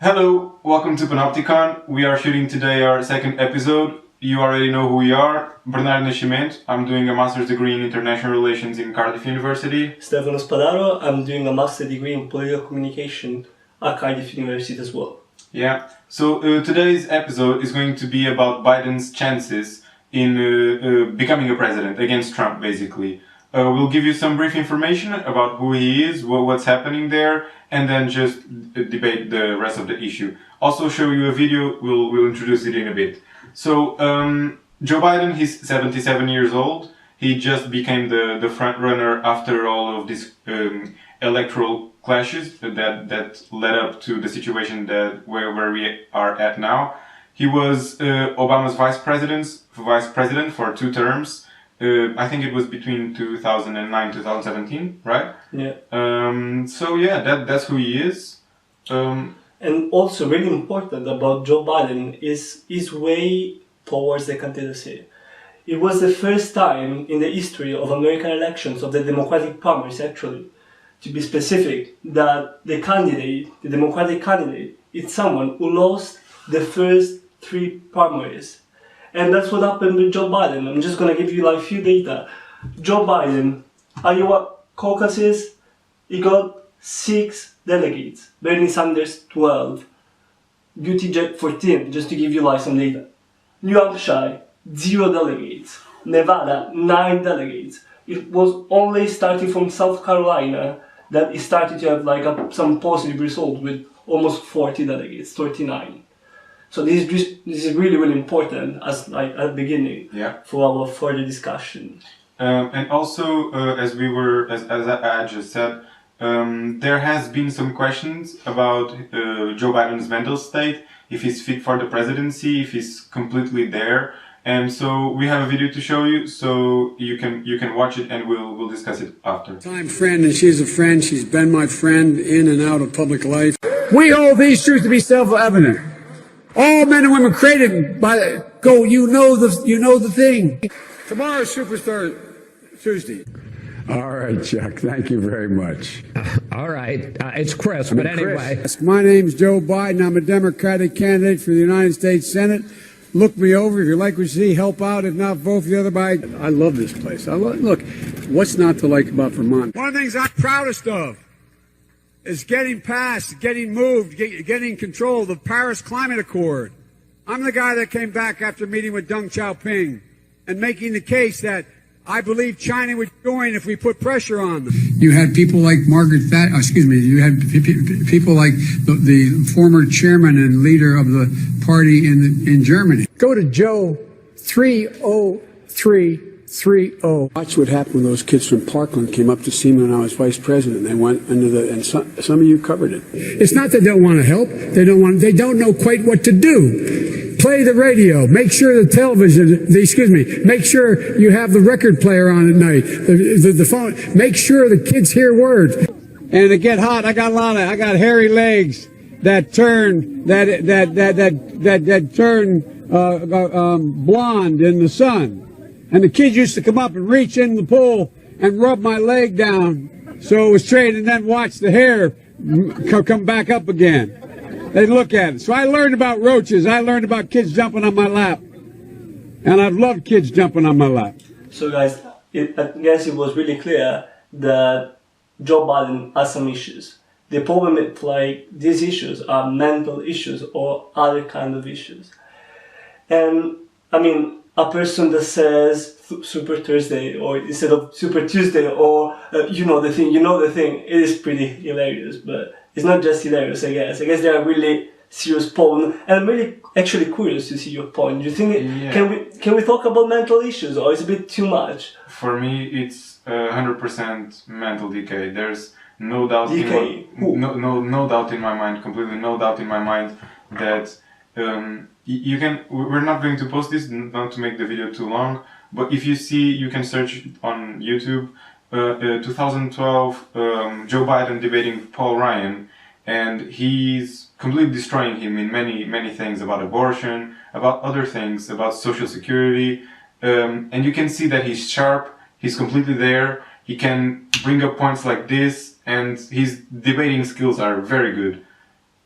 Hello, welcome to Panopticon. We are shooting today our second episode. You already know who we are. Bernardo Nascimento. I'm doing a master's degree in international relations in Cardiff University. Stefano Spadaro. I'm doing a master's degree in political communication at Cardiff University as well. Yeah, so today's episode is going to be about Biden's chances in becoming a president against Trump, basically. We'll give you some brief information about who he is, what's happening there, and then just debate the rest of the issue. Also show you a video, we'll introduce it in a bit. So, Joe Biden, he's 77 years old. He just became the front runner after all of these electoral clashes that led up to the situation where we are at now. He was Obama's vice president for 2 terms. I think it was between 2009 2017, right? Yeah. So yeah, that's who he is. And also really important about Joe Biden is his way towards the candidacy. It was the first time in the history of American elections, of the Democratic primaries actually, to be specific, that the Democratic candidate, is someone who lost the first 3 primaries. And that's what happened with Joe Biden. I'm just going to give you like a few data. Joe Biden, Iowa caucuses, he got 6 delegates. Bernie Sanders, 12. Buttigieg, 14, just to give you like some data. New Hampshire, 0 delegates. Nevada, 9 delegates. It was only starting from South Carolina that it started to have like some positive result with almost 40 delegates, 39. So this is really, really important as like at the beginning, for our further discussion. And also, as I just said, there has been some questions about Joe Biden's mental state, if he's fit for the presidency, if he's completely there. And so we have a video to show you, so you can watch it and we'll discuss it after. Time friend, and she's a friend. She's been my friend in and out of public life. We hold these truths to be self-evident. All men and women created by go. You know the thing. Tomorrow's Superstar Tuesday. All right, Chuck. Thank you very much. All right, it's Chris, but anyway. Chris. My name's Joe Biden. I'm a Democratic candidate for the United States Senate. Look me over if you like what you see. Help out. If not, vote for the other Biden. I love this place. Look, what's not to like about Vermont? One of the things I'm proudest of is getting passed, getting moved, getting control of the Paris Climate Accord. I'm the guy that came back after meeting with Deng Xiaoping and making the case that I believe China would join if we put pressure on them. You had people like you had people like the former chairman and leader of the party in Germany. Go to Joe 30330. Watch what happened when those kids from Parkland came up to see me when I was vice president. They went and some of you covered it. It's not that they don't want to help. They don't know quite what to do. Play the radio. Make sure the television, make sure you have the record player on at night. The phone. Make sure the kids hear words. And to get hot, I got hairy legs that turn blonde in the sun. And the kids used to come up and reach in the pool and rub my leg down so it was straight, and then watch the hair come back up again. They'd look at it. So I learned about roaches. I learned about kids jumping on my lap. And I've loved kids jumping on my lap. So guys, I guess it was really clear that Joe Biden has some issues. The problem is like these issues are mental issues or other kind of issues. And I mean, a person that says Super Thursday or instead of Super Tuesday or you know the thing, it is pretty hilarious, but it's not just hilarious, I guess. I guess there are really serious problems, and I'm really actually curious to see your point. Do you think can we talk about mental issues, or is it a bit too much? For me, it's 100% mental decay. There's no doubt no doubt in my mind, completely no doubt in my mind that we're not going to post this, not to make the video too long, but if you see, you can search on YouTube 2012 Joe Biden debating Paul Ryan, and he's completely destroying him in many things about abortion, about other things, about social security, and you can see that he's sharp, he's completely there, he can bring up points like this, and his debating skills are very good.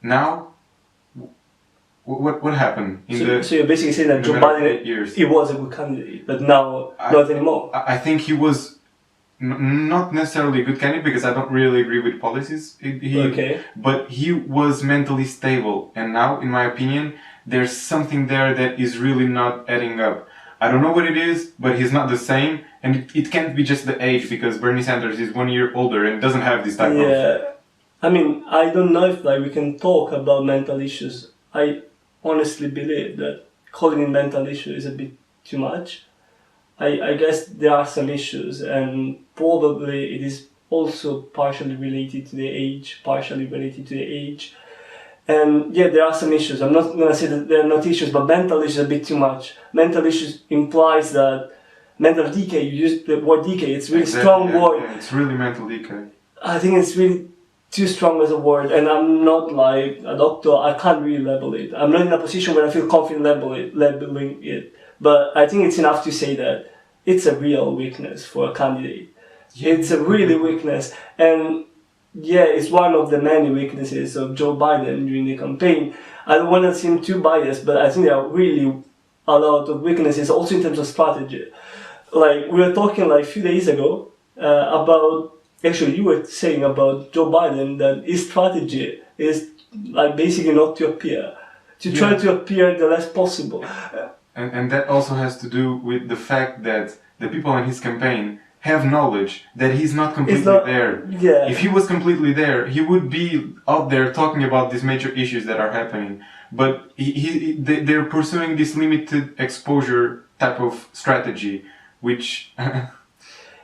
Now, what happened in So you're basically saying that Joe Biden, he was a good candidate, but now not anymore. I think he was not necessarily a good candidate because I don't really agree with policies. But he was mentally stable, and now, in my opinion, there's something there that is really not adding up. I don't know what it is, but he's not the same, and it can't be just the age, because Bernie Sanders is 1 year older and doesn't have this type of... Yeah, I mean, I don't know if we can talk about mental issues. I honestly believe that calling it mental issue is a bit too much. I guess there are some issues, and probably it is also partially related to the age, And yeah, there are some issues. I'm not going to say that they're not issues, but mental issues a bit too much. Mental issues implies that mental decay, you use the word decay, it's really strong word. Yeah, it's really mental decay. I think it's really too strong as a word, and I'm not like a doctor, I can't really label it. I'm not in a position where I feel confident labeling it. But I think it's enough to say that it's a real weakness for a candidate. Yeah. It's a really weakness. And yeah, it's one of the many weaknesses of Joe Biden during the campaign. I don't want to seem too biased, but I think there are really a lot of weaknesses, also in terms of strategy. Like, we were talking a few days ago about, actually you were saying about Joe Biden that his strategy is basically not to appear, try to appear the less possible. And that also has to do with the fact that the people in his campaign have knowledge that he's not completely there. Yeah. If he was completely there, he would be out there talking about these major issues that are happening. But they're pursuing this limited exposure type of strategy, which...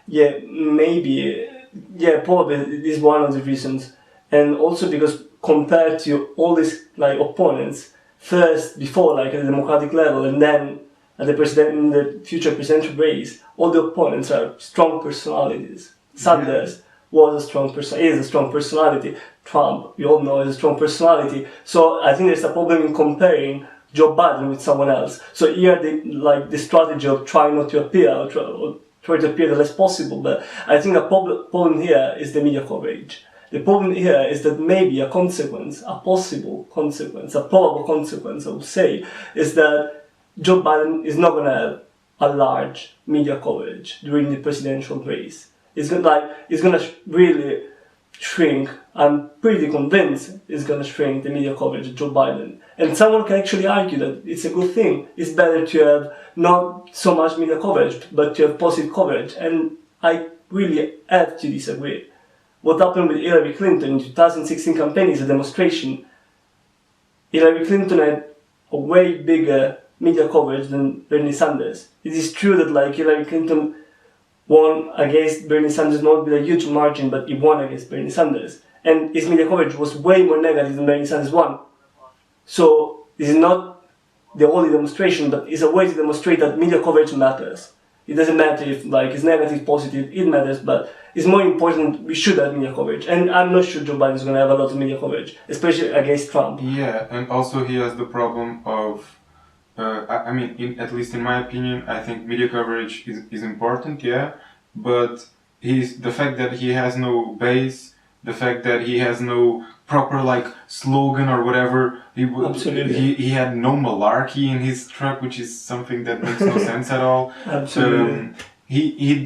Yeah, maybe. Yeah, probably it is one of the reasons. And also because compared to all these opponents, first, before at the Democratic level, and then at in the future presidential race, all the opponents are strong personalities. Sanders is a strong personality. Trump, we all know, is a strong personality. So I think there's a problem in comparing Joe Biden with someone else. So here, the strategy of trying not to appear, or try to appear the less possible. But I think a problem here is the media coverage. The problem here is that maybe a possible consequence, a probable consequence, I would say, is that Joe Biden is not going to have a large media coverage during the presidential race. It's going to really shrink. I'm pretty convinced it's going to shrink the media coverage of Joe Biden. And someone can actually argue that it's a good thing. It's better to have not so much media coverage, but to have positive coverage. And I really have to disagree. What happened with Hillary Clinton in 2016 campaign is a demonstration. Hillary Clinton had a way bigger media coverage than Bernie Sanders. It is true that Hillary Clinton won against Bernie Sanders not with a huge margin, but he won against Bernie Sanders. And his media coverage was way more negative than Bernie Sanders won. So this is not the only demonstration, but it's a way to demonstrate that media coverage matters. It doesn't matter if it's negative, positive, it matters, but it's more important we should have media coverage. And I'm not sure Joe Biden is going to have a lot of media coverage, especially against Trump. Yeah, and also he has the problem of, at least in my opinion, I think media coverage is important, yeah, but the fact that he has no base, the fact that he has no proper slogan or whatever. Absolutely. He had no malarkey in his truck, which is something that makes no sense at all. Absolutely.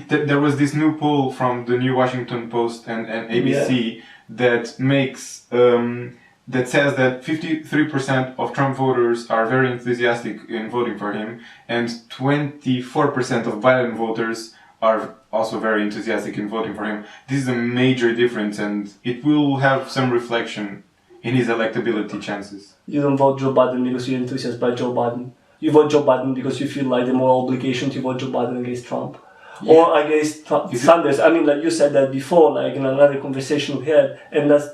There was this new poll from the New Washington Post and ABC that makes that says that 53% of Trump voters are very enthusiastic in voting for him, and 24% of Biden voters are also very enthusiastic in voting for him. This is a major difference, and it will have some reflection in his electability chances. You don't vote Joe Biden because you're enthusiastic by Joe Biden. You vote Joe Biden because you feel the moral obligation to vote Joe Biden against Trump. Yeah. Or against Sanders. You said that before, in another conversation we had, and that's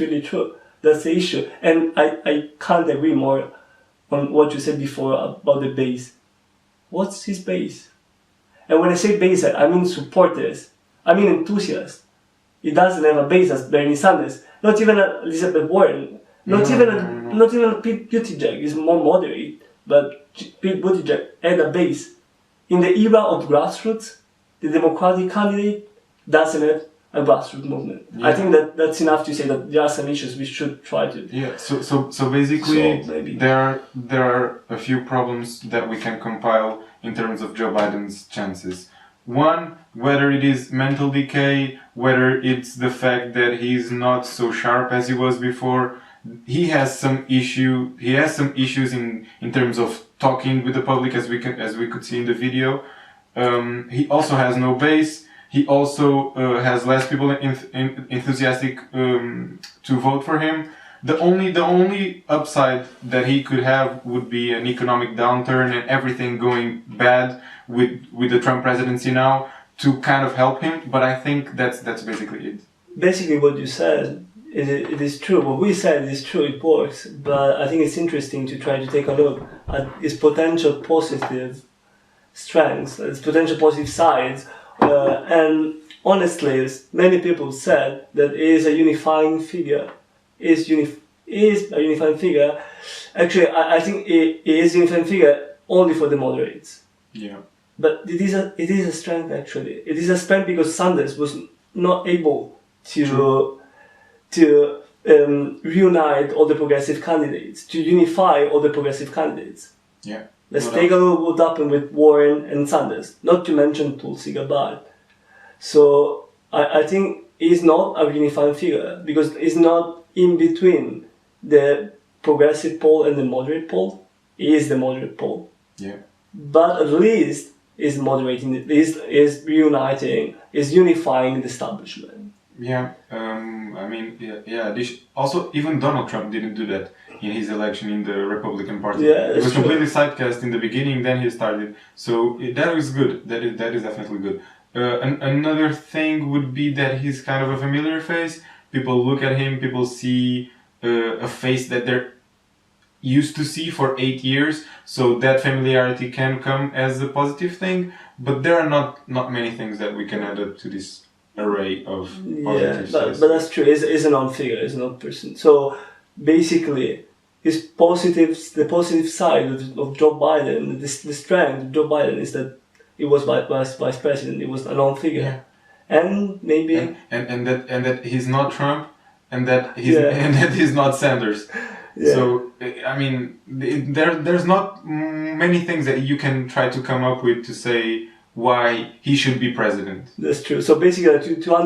really true. That's the issue. And I can't agree more on what you said before about the base. What's his base? And when I say base, I mean supporters. I mean enthusiasts. He doesn't have a base as Bernie Sanders. Not even Elizabeth Warren. Not even Pete Buttigieg. Is more moderate. But Pete Buttigieg had a base. In the era of grassroots, the Democratic candidate doesn't have a grassroots movement. Yeah. I think that's enough to say that there are some issues we should try to. Yeah. So basically, maybe. there are a few problems that we can compile in terms of Joe Biden's chances. One, whether it is mental decay, whether it's the fact that he's not so sharp as he was before. He has some issues in terms of talking with the public, as we could see in the video. He also has no base. He also has less people enthusiastic to vote for him. The only upside that he could have would be an economic downturn and everything going bad with the Trump presidency now to kind of help him. But I think that's basically it. Basically, what you said, it is true. What we said is true. It works. But I think it's interesting to try to take a look at its potential positive strengths, its potential positive sides. And honestly, many people said that it is a unifying figure. Is a unifying figure. Actually, I think it is a unifying figure only for the moderates. Yeah. But it is a strength, actually. It is a strength because Sanders was not able to reunite all the progressive candidates, to unify all the progressive candidates. Yeah. Let's take a look what happened with Warren and Sanders, not to mention Tulsi Gabbard. So I think he's not a unifying figure because he's not in between the progressive pole and the moderate pole. He is the moderate pole. Yeah. But at least is moderating, is reuniting, is unifying the establishment. Yeah, I mean, yeah. Also, even Donald Trump didn't do that in his election in the Republican Party. Yeah, he was true. completely sidecast in the beginning, then he started. So that is good. That is definitely good. Another thing would be that he's kind of a familiar face. People look at him, people see a face that they're used to see for 8 years. So that familiarity can come as a positive thing. But there are not many things that we can add up to this array of positive sides. But that's true. He's a non-figure, he's a non-person. So basically, the positive side of Joe Biden, the strength of Joe Biden is that he was vice president. He was a non-figure, Yeah. and maybe and that he's not Trump, and that he's not Sanders. Yeah. So I mean, there's not many things that you can try to come up with to say why he should be president. That's true. So basically, to try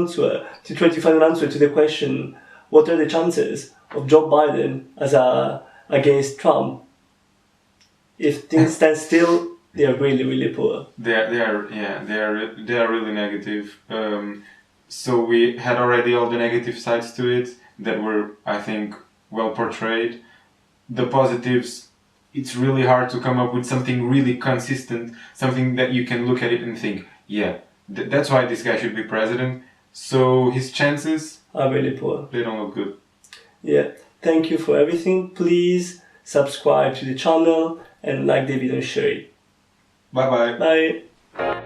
to find an answer to the question, what are the chances of Joe Biden against Trump? If things stand still, they are really, really poor. They are really negative. So we had already all the negative sides to it that were, I think, well portrayed. The positives, it's really hard to come up with something really consistent, something that you can look at it and think, yeah, that's why this guy should be president. So his chances are really poor. They don't look good. Yeah. Thank you for everything. Please subscribe to the channel and like the video and share it. Bye bye. Bye.